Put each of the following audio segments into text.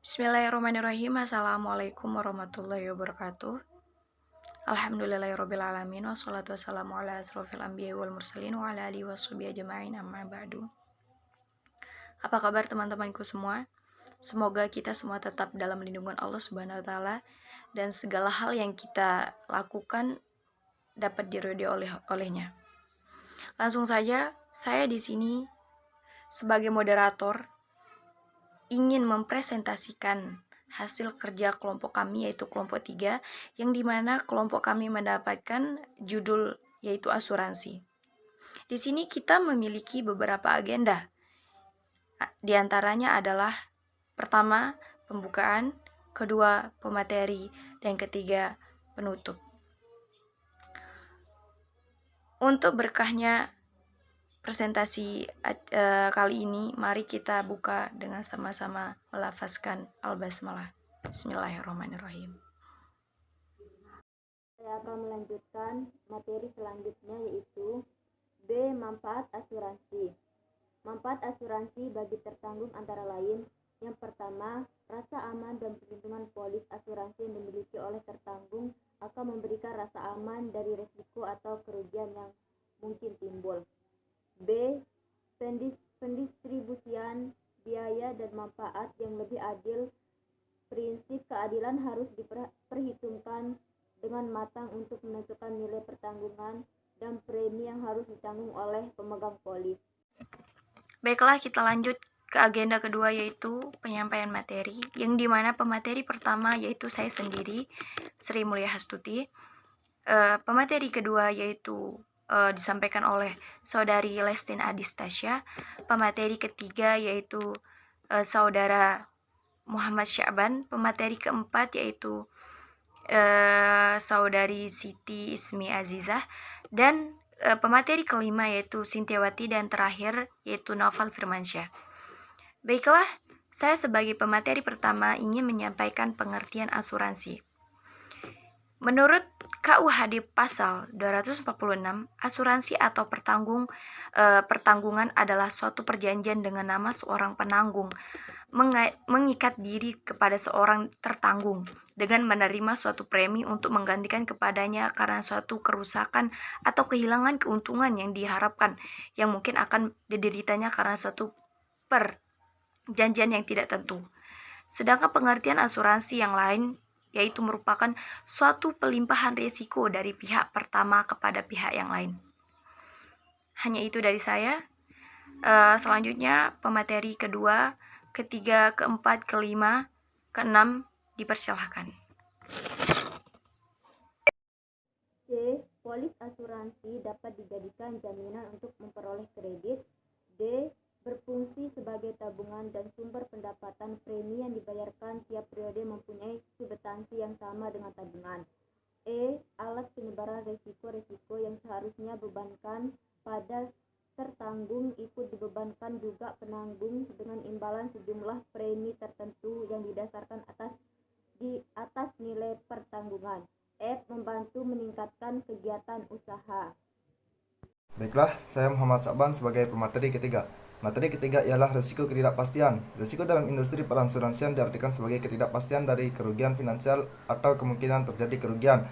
Bismillahirrahmanirrahim. Assalamualaikum warahmatullahi wabarakatuh. Alhamdulillahirrabbilalamin. Wassalatu wassalamu ala asrofil anbiya wal mursalin wa ala alihi washabihi ajma'in, amma ba'du. Apa kabar teman-temanku semua? Semoga kita semua tetap dalam lindungan Allah Subhanahu wa taala dan segala hal yang kita lakukan dapat diridhoi olehnya. Langsung saja, saya di sini sebagai moderator ingin mempresentasikan hasil kerja kelompok kami, yaitu kelompok 3, yang dimana kelompok kami mendapatkan judul yaitu asuransi. Di sini kita memiliki beberapa agenda. Di antaranya adalah pertama, pembukaan, kedua, pemateri, dan ketiga, penutup. Untuk berkahnya presentasi kali ini, mari kita buka dengan sama-sama melafazkan al-basmalah. Bismillahirrahmanirrahim. Saya akan melanjutkan materi selanjutnya, yaitu B. Manfaat asuransi. Manfaat asuransi bagi tertanggung antara lain: yang pertama, rasa aman dan perlindungan. Polis asuransi yang dimiliki oleh tertanggung akan memberikan rasa aman dari risiko atau kerugian yang mungkin timbul. B. Pendistribusian biaya dan manfaat yang lebih adil. Prinsip keadilan harus diperhitungkan dengan matang untuk menentukan nilai pertanggungan dan premi yang harus ditanggung oleh pemegang polis. Baiklah, kita lanjut ke agenda kedua, yaitu penyampaian materi, yang dimana pemateri pertama yaitu saya sendiri, Sri Mulia Hastuti. Pemateri kedua yaitu disampaikan oleh Saudari Lestin Adistasya. Pemateri ketiga yaitu Saudara Muhammad Sya'ban. Pemateri keempat yaitu Saudari Siti Ismi Azizah. Dan pemateri kelima yaitu Sintiawati, dan terakhir yaitu Naufal Firmansyah. Baiklah, saya sebagai pemateri pertama ingin menyampaikan pengertian asuransi. Menurut KUHD Pasal 246, asuransi atau pertanggungan adalah suatu perjanjian dengan nama seorang penanggung mengikat diri kepada seorang tertanggung dengan menerima suatu premi untuk menggantikan kepadanya karena suatu kerusakan atau kehilangan keuntungan yang diharapkan yang mungkin akan dideritanya karena suatu perjanjian yang tidak tentu. Sedangkan pengertian asuransi yang lain yaitu merupakan suatu pelimpahan risiko dari pihak pertama kepada pihak yang lain. Hanya itu dari saya. Selanjutnya pemateri kedua, ketiga, keempat, kelima, keenam dipersilahkan. C. Polis asuransi dapat dijadikan jaminan untuk memperoleh kredit. D. Berfungsi sebagai tabungan dan sumber pendapatan. Premi yang dibayarkan tiap periode mempunyai substansi yang sama dengan tabungan. E. Alat penyebaran risiko-risiko yang seharusnya bebankan pada tertanggung ikut dibebankan juga penanggung dengan imbalan sejumlah premi tertentu yang didasarkan di atas nilai pertanggungan. F. Membantu meningkatkan kegiatan usaha. Baiklah, saya Muhammad Sya'ban sebagai pemateri ketiga. Materi ketiga ialah risiko ketidakpastian. Risiko dalam industri perasuransian diartikan sebagai ketidakpastian dari kerugian finansial atau kemungkinan terjadi kerugian.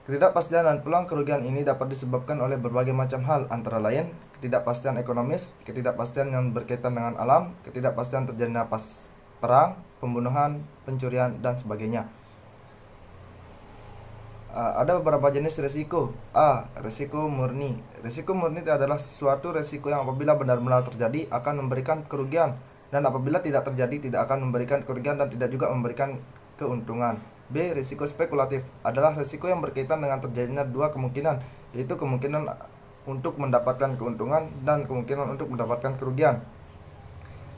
Ketidakpastian dan peluang kerugian ini dapat disebabkan oleh berbagai macam hal, antara lain ketidakpastian ekonomis, ketidakpastian yang berkaitan dengan alam, ketidakpastian terjadinya perang, pembunuhan, pencurian, dan sebagainya. Ada beberapa jenis risiko. A. Risiko murni. Risiko murni adalah suatu risiko yang apabila benar-benar terjadi akan memberikan kerugian, dan apabila tidak terjadi tidak akan memberikan kerugian dan tidak juga memberikan keuntungan. B. Risiko spekulatif adalah risiko yang berkaitan dengan terjadinya dua kemungkinan, yaitu kemungkinan untuk mendapatkan keuntungan dan kemungkinan untuk mendapatkan kerugian.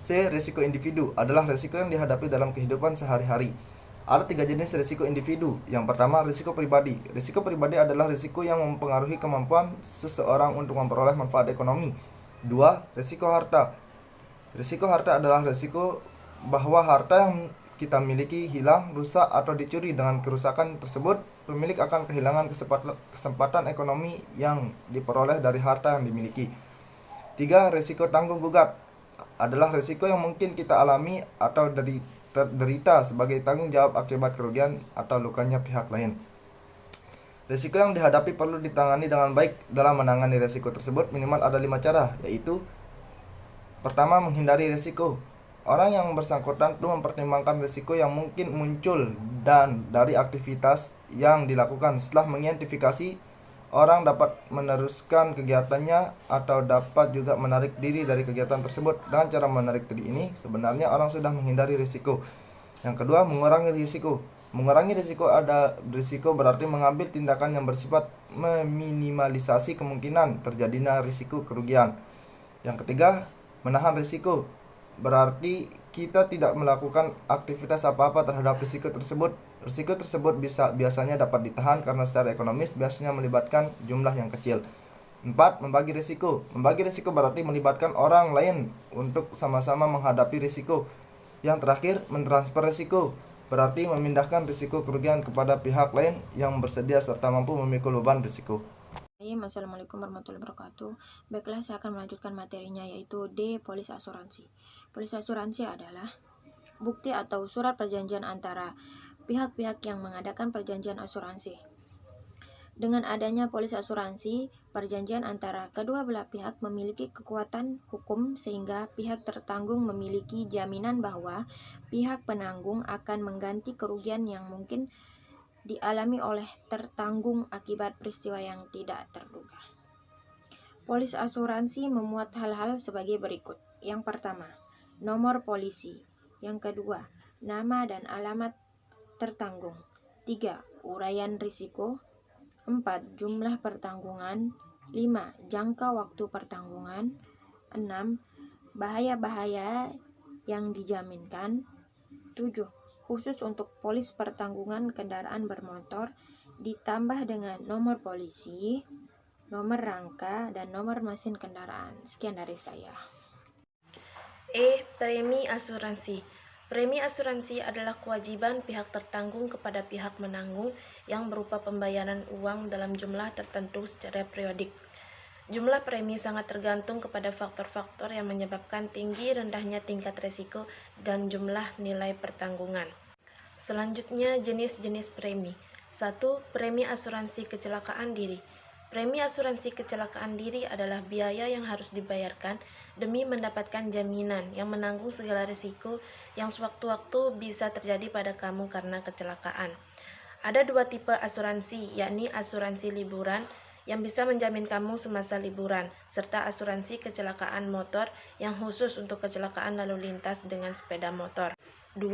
C. Risiko individu adalah risiko yang dihadapi dalam kehidupan sehari-hari. Ada 3 jenis risiko individu. Yang pertama, risiko pribadi. Risiko pribadi adalah risiko yang mempengaruhi kemampuan seseorang untuk memperoleh manfaat ekonomi. 2. Risiko harta. Risiko harta adalah risiko bahwa harta yang kita miliki hilang, rusak, atau dicuri. Dengan kerusakan tersebut, pemilik akan kehilangan kesempatan ekonomi yang diperoleh dari harta yang dimiliki. 3. Risiko tanggung gugat adalah risiko yang mungkin kita alami atau terderita sebagai tanggung jawab akibat kerugian atau lukanya pihak lain. Risiko yang dihadapi perlu ditangani dengan baik. Dalam menangani risiko tersebut minimal ada 5 cara, yaitu pertama, menghindari risiko. Orang yang bersangkutan perlu mempertimbangkan risiko yang mungkin muncul dan dari aktivitas yang dilakukan. Setelah mengidentifikasi, orang dapat meneruskan kegiatannya atau dapat juga menarik diri dari kegiatan tersebut. Dengan cara menarik diri ini, sebenarnya orang sudah menghindari risiko. Yang kedua, mengurangi risiko. Mengurangi risiko berarti mengambil tindakan yang bersifat meminimalisasi kemungkinan terjadinya risiko kerugian. Yang ketiga, menahan risiko. Berarti kita tidak melakukan aktivitas apa-apa terhadap risiko tersebut. Risiko tersebut biasanya dapat ditahan karena secara ekonomis biasanya melibatkan jumlah yang kecil. 4. Membagi risiko. Membagi risiko berarti melibatkan orang lain untuk sama-sama menghadapi risiko. Yang terakhir, mentransfer risiko. Berarti memindahkan risiko kerugian kepada pihak lain yang bersedia serta mampu memikul beban risiko. Assalamualaikum warahmatullahi wabarakatuh. Baiklah, saya akan melanjutkan materinya, yaitu D. Polis asuransi. Polis asuransi adalah bukti atau surat perjanjian antara pihak-pihak yang mengadakan perjanjian asuransi. Dengan adanya polis asuransi, perjanjian antara kedua belah pihak memiliki kekuatan hukum sehingga pihak tertanggung memiliki jaminan bahwa pihak penanggung akan mengganti kerugian yang mungkin dialami oleh tertanggung akibat peristiwa yang tidak terduga. Polis asuransi memuat hal-hal sebagai berikut. Yang pertama, nomor polisi. Yang kedua, nama dan alamat tertanggung. 3. Uraian risiko. 4. Jumlah pertanggungan. 5. Jangka waktu pertanggungan. 6. Bahaya-bahaya yang dijaminkan. 7. Khusus untuk polis pertanggungan kendaraan bermotor, ditambah dengan nomor polisi, nomor rangka, dan nomor mesin kendaraan. Sekian dari saya. Premi asuransi. Premi asuransi adalah kewajiban pihak tertanggung kepada pihak menanggung yang berupa pembayaran uang dalam jumlah tertentu secara periodik. Jumlah premi sangat tergantung kepada faktor-faktor yang menyebabkan tinggi rendahnya tingkat risiko dan jumlah nilai pertanggungan. Selanjutnya, jenis-jenis premi. 1. Premi asuransi kecelakaan diri. Premi asuransi kecelakaan diri adalah biaya yang harus dibayarkan demi mendapatkan jaminan yang menanggung segala risiko yang sewaktu-waktu bisa terjadi pada kamu karena kecelakaan. Ada 2 tipe asuransi, yakni asuransi liburan yang bisa menjamin kamu semasa liburan, serta asuransi kecelakaan motor yang khusus untuk kecelakaan lalu lintas dengan sepeda motor. 2.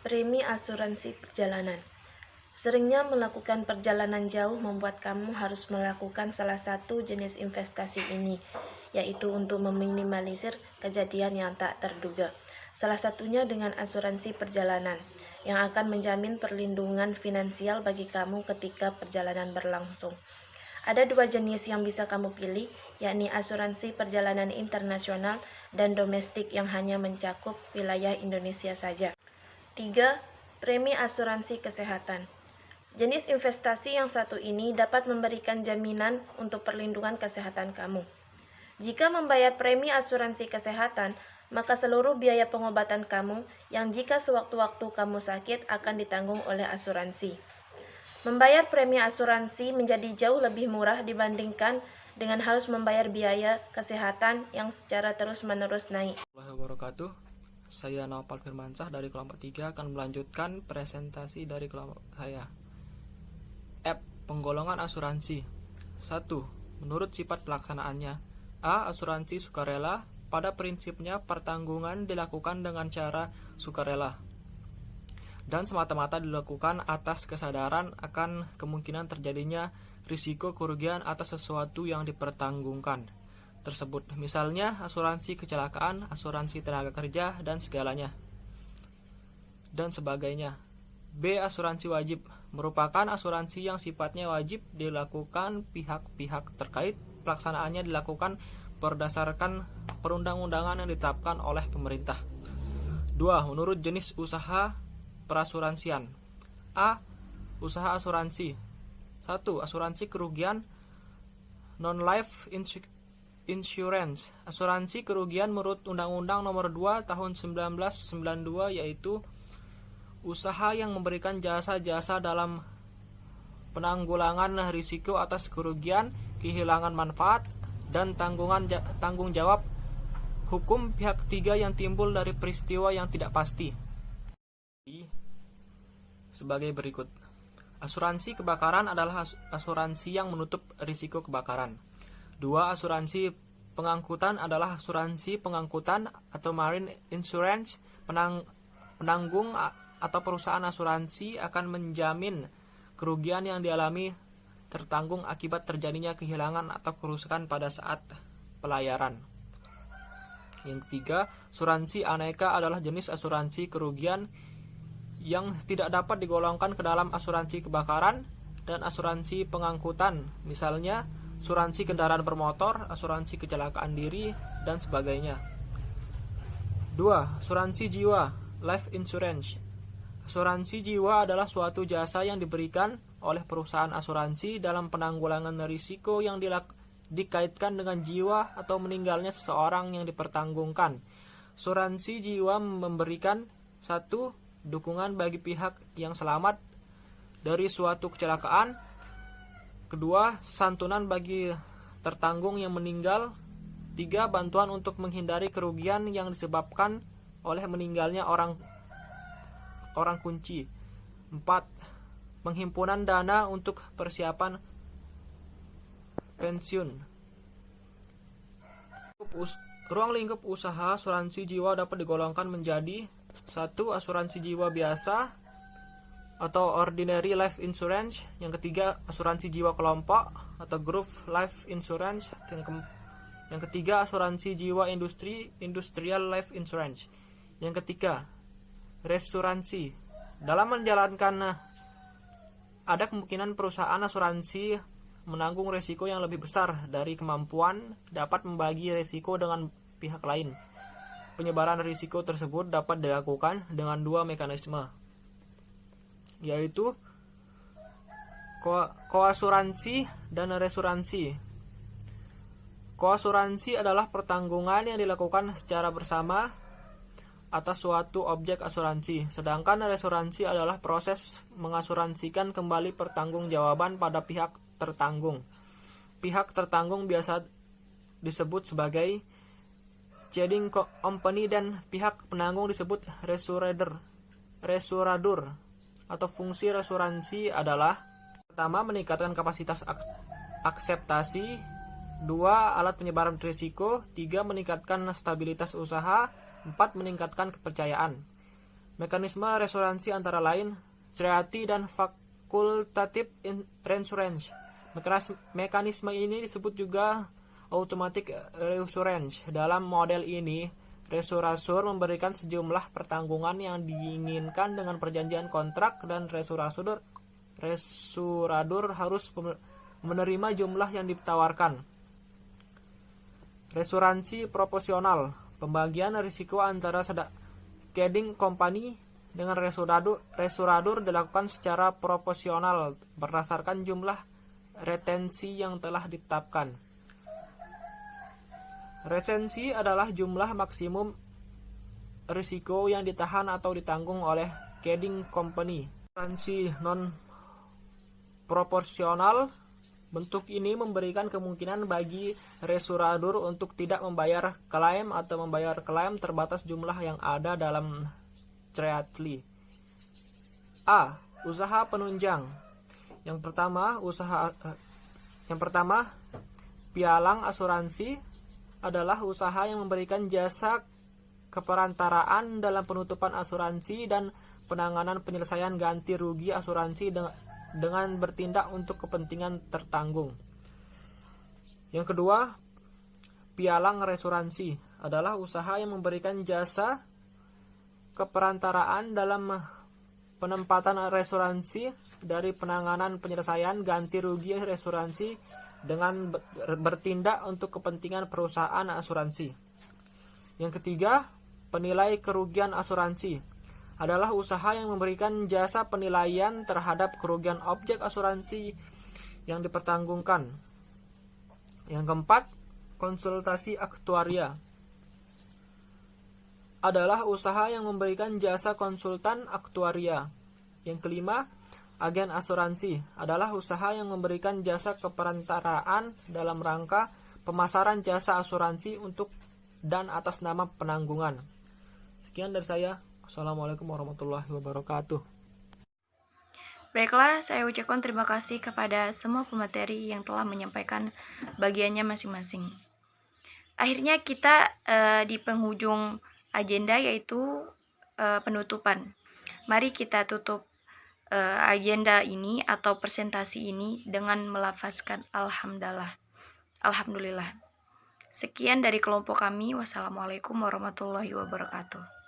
Premi asuransi perjalanan. Seringnya melakukan perjalanan jauh membuat kamu harus melakukan salah satu jenis investasi ini, yaitu untuk meminimalisir kejadian yang tak terduga. Salah satunya dengan asuransi perjalanan, yang akan menjamin perlindungan finansial bagi kamu ketika perjalanan berlangsung. Ada 2 jenis yang bisa kamu pilih, yakni asuransi perjalanan internasional dan domestik yang hanya mencakup wilayah Indonesia saja. 3. Premi asuransi kesehatan. Jenis investasi yang satu ini dapat memberikan jaminan untuk perlindungan kesehatan kamu. Jika membayar premi asuransi kesehatan, maka seluruh biaya pengobatan kamu yang jika sewaktu-waktu kamu sakit akan ditanggung oleh asuransi. Membayar premi asuransi menjadi jauh lebih murah dibandingkan dengan harus membayar biaya kesehatan yang secara terus-menerus naik. Wabarakatuh. Saya Naufal Firmansyah dari kelompok 3 akan melanjutkan presentasi dari kelompok saya. F. Penggolongan asuransi. 1. Menurut sifat pelaksanaannya. A. Asuransi sukarela. Pada prinsipnya pertanggungan dilakukan dengan cara sukarela dan semata-mata dilakukan atas kesadaran akan kemungkinan terjadinya risiko kerugian atas sesuatu yang dipertanggungkan tersebut. Misalnya asuransi kecelakaan, asuransi tenaga kerja, dan segalanya dan sebagainya. B. Asuransi wajib. Merupakan asuransi yang sifatnya wajib dilakukan pihak-pihak terkait. Pelaksanaannya dilakukan berdasarkan perundang-undangan yang ditetapkan oleh pemerintah. 2. Menurut jenis usaha perasuransian. A. Usaha asuransi. 1. Asuransi kerugian non-life insurance. Asuransi kerugian menurut Undang-Undang Nomor 2 Tahun 1992, yaitu usaha yang memberikan jasa-jasa dalam penanggulangan risiko atas kerugian, kehilangan manfaat, dan tanggung jawab hukum pihak ketiga yang timbul dari peristiwa yang tidak pasti. Sebagai berikut. Asuransi kebakaran adalah asuransi yang menutup risiko kebakaran. 2. Asuransi pengangkutan adalah asuransi pengangkutan atau marine insurance. Penanggung atau perusahaan asuransi akan menjamin kerugian yang dialami tertanggung akibat terjadinya kehilangan atau kerusakan pada saat pelayaran. Yang ketiga, asuransi aneka adalah jenis asuransi kerugian yang tidak dapat digolongkan ke dalam asuransi kebakaran dan asuransi pengangkutan, misalnya asuransi kendaraan bermotor, asuransi kecelakaan diri, dan sebagainya. 2. Asuransi jiwa, life insurance. Asuransi jiwa adalah suatu jasa yang diberikan oleh perusahaan asuransi dalam penanggulangan risiko yang dikaitkan dengan jiwa atau meninggalnya seseorang yang dipertanggungkan. Asuransi jiwa memberikan 1. Dukungan bagi pihak yang selamat dari suatu kecelakaan. 2. Santunan bagi tertanggung yang meninggal. 3. Bantuan untuk menghindari kerugian yang disebabkan oleh meninggalnya orang kunci. 4. Penghimpunan dana untuk persiapan pensiun. Ruang lingkup usaha asuransi jiwa dapat digolongkan menjadi 1. Asuransi jiwa biasa atau ordinary life insurance. Yang ketiga, asuransi jiwa kelompok atau group life insurance. Yang ketiga, asuransi jiwa industrial life insurance. Yang ketiga, reasuransi. Dalam menjalankan, ada kemungkinan perusahaan asuransi menanggung risiko yang lebih besar dari kemampuan dapat membagi risiko dengan pihak lain. Penyebaran risiko tersebut dapat dilakukan dengan 2 mekanisme, yaitu koasuransi dan reasuransi. Koasuransi adalah pertanggungan yang dilakukan secara bersama atas suatu objek asuransi, sedangkan reasuransi adalah proses mengasuransikan kembali pertanggungjawaban pada pihak tertanggung. Pihak tertanggung biasa disebut sebagai ceding company dan pihak penanggung disebut reasuradur. Atau fungsi reasuransi adalah: pertama, meningkatkan kapasitas akseptasi. 2. Alat penyebaran risiko. 3. Meningkatkan stabilitas usaha. 4. Meningkatkan kepercayaan. Mekanisme reasuransi antara lain treaty dan fakultatif reinsurance. Mekanisme ini disebut juga automatic reassurance. Dalam model ini, reasurasur memberikan sejumlah pertanggungan yang diinginkan dengan perjanjian kontrak, dan reasuradur harus menerima jumlah yang ditawarkan. Reasuransi proporsional. Pembagian risiko antara ceding company dengan reasuradur dilakukan secara proporsional berdasarkan jumlah retensi yang telah ditetapkan. Retensi adalah jumlah maksimum risiko yang ditahan atau ditanggung oleh ceding company. Asuransi non proporsional. Bentuk ini memberikan kemungkinan bagi reasuradur untuk tidak membayar klaim atau membayar klaim terbatas jumlah yang ada dalam treaty. A. Usaha penunjang. Yang pertama, pialang asuransi adalah usaha yang memberikan jasa keperantaraan dalam penutupan asuransi dan penanganan penyelesaian ganti rugi asuransi dengan bertindak untuk kepentingan tertanggung. Yang kedua, pialang reasuransi adalah usaha yang memberikan jasa keperantaraan dalam penempatan reasuransi dari penanganan penyelesaian ganti rugi reasuransi dengan bertindak untuk kepentingan perusahaan asuransi. Yang ketiga, penilai kerugian asuransi adalah usaha yang memberikan jasa penilaian terhadap kerugian objek asuransi yang dipertanggungkan. Yang keempat, konsultasi aktuaria. adalah usaha yang memberikan jasa konsultan aktuaria. Yang kelima, agen asuransi adalah usaha yang memberikan jasa keperantaraan dalam rangka pemasaran jasa asuransi untuk dan atas nama penanggungan. Sekian dari saya. Assalamualaikum warahmatullahi wabarakatuh. Baiklah, saya ucapkan terima kasih kepada semua pemateri yang telah menyampaikan bagiannya masing-masing. Akhirnya kita di penghujung agenda, yaitu penutupan. Mari kita tutup agenda ini atau presentasi ini dengan melafazkan Alhamdulillah. Sekian dari kelompok kami. Wassalamualaikum warahmatullahi wabarakatuh.